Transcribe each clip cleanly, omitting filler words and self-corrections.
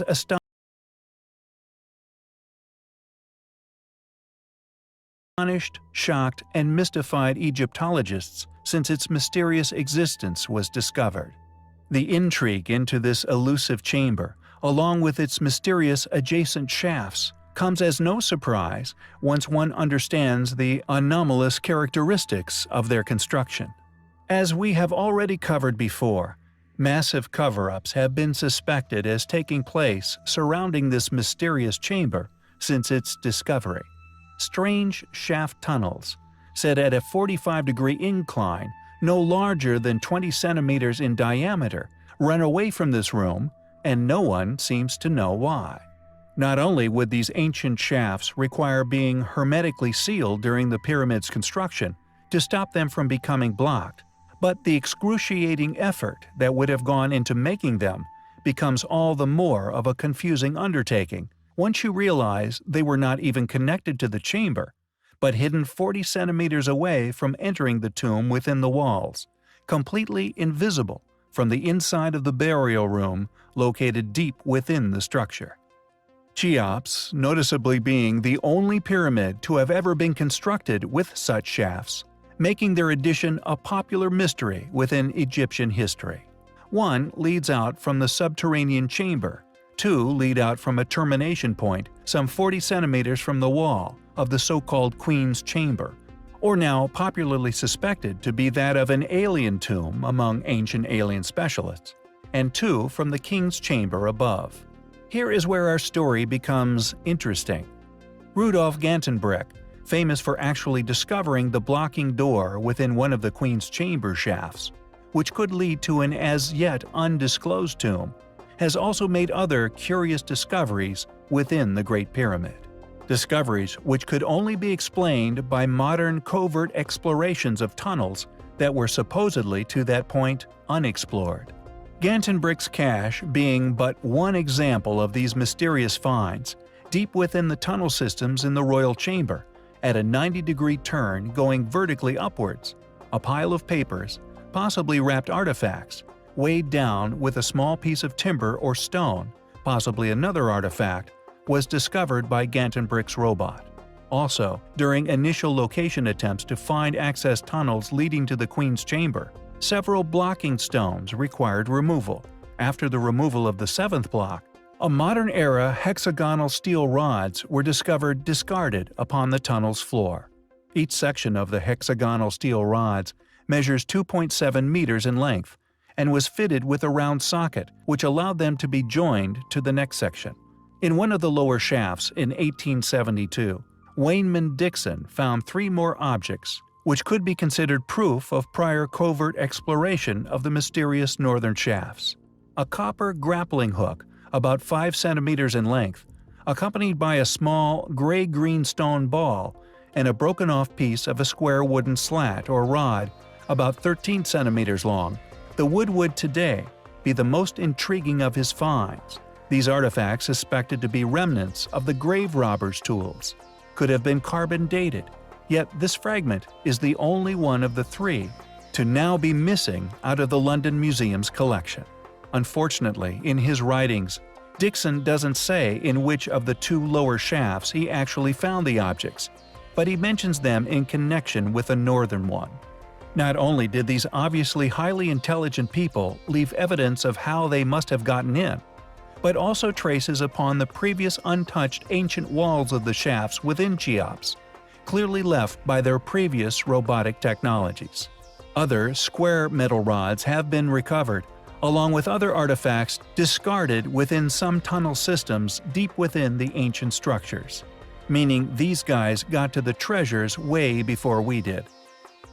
astonished, shocked, and mystified Egyptologists since its mysterious existence was discovered. The intrigue into this elusive chamber, along with its mysterious adjacent shafts, comes as no surprise once one understands the anomalous characteristics of their construction. As we have already covered before, massive cover-ups have been suspected as taking place surrounding this mysterious chamber since its discovery. Strange shaft tunnels, set at a 45-degree incline no larger than 20 centimeters in diameter, run away from this room, and no one seems to know why. Not only would these ancient shafts require being hermetically sealed during the pyramid's construction to stop them from becoming blocked, but the excruciating effort that would have gone into making them becomes all the more of a confusing undertaking once you realize they were not even connected to the chamber, but hidden 40 centimeters away from entering the tomb within the walls, completely invisible from the inside of the burial room located deep within the structure. Cheops, noticeably being the only pyramid to have ever been constructed with such shafts, making their addition a popular mystery within Egyptian history. One leads out from the subterranean chamber, two lead out from a termination point some 40 centimeters from the wall of the so-called Queen's Chamber, or now popularly suspected to be that of an alien tomb among ancient alien specialists, and two from the King's Chamber above. Here is where our story becomes interesting. Rudolf Gantenbrink, famous for actually discovering the blocking door within one of the Queen's Chamber shafts, which could lead to an as-yet undisclosed tomb, has also made other curious discoveries within the Great Pyramid. Discoveries which could only be explained by modern covert explorations of tunnels that were supposedly to that point unexplored. Gantenbrink's cache being but one example of these mysterious finds, deep within the tunnel systems in the royal chamber, at a 90-degree turn going vertically upwards, a pile of papers, possibly wrapped artifacts, weighed down with a small piece of timber or stone, possibly another artifact, was discovered by Gantenbrink's robot. Also, during initial location attempts to find access tunnels leading to the Queen's Chamber, several blocking stones required removal. After the removal of the seventh block, modern-era hexagonal steel rods were discovered discarded upon the tunnel's floor. Each section of the hexagonal steel rods measures 2.7 meters in length, and was fitted with a round socket which allowed them to be joined to the next section. In one of the lower shafts in 1872, Wayneman Dixon found 3 more objects which could be considered proof of prior covert exploration of the mysterious northern shafts. A copper grappling hook about 5 centimeters in length, accompanied by a small gray-green stone ball and a broken-off piece of a square wooden slat or rod about 13 centimeters long, the would today be the most intriguing of his finds. These artifacts, suspected to be remnants of the grave robber's tools, could have been carbon-dated, yet this fragment is the only one of the 3 to now be missing out of the London Museum's collection. Unfortunately, in his writings, Dixon doesn't say in which of the 2 lower shafts he actually found the objects, but he mentions them in connection with the northern one. Not only did these obviously highly intelligent people leave evidence of how they must have gotten in, but also traces upon the previous untouched ancient walls of the shafts within Cheops, clearly left by their previous robotic technologies. Other square metal rods have been recovered, along with other artifacts discarded within some tunnel systems deep within the ancient structures, meaning these guys got to the treasures way before we did.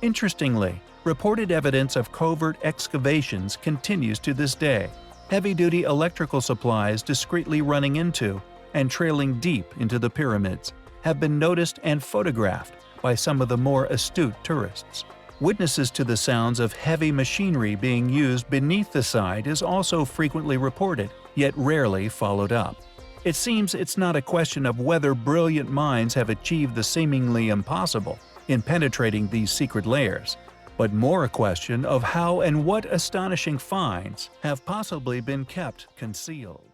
Interestingly, reported evidence of covert excavations continues to this day. Heavy-duty electrical supplies discreetly running into and trailing deep into the pyramids have been noticed and photographed by some of the more astute tourists. Witnesses to the sounds of heavy machinery being used beneath the site is also frequently reported, yet rarely followed up. It seems it's not a question of whether brilliant minds have achieved the seemingly impossible in penetrating these secret layers, but more a question of how and what astonishing finds have possibly been kept concealed.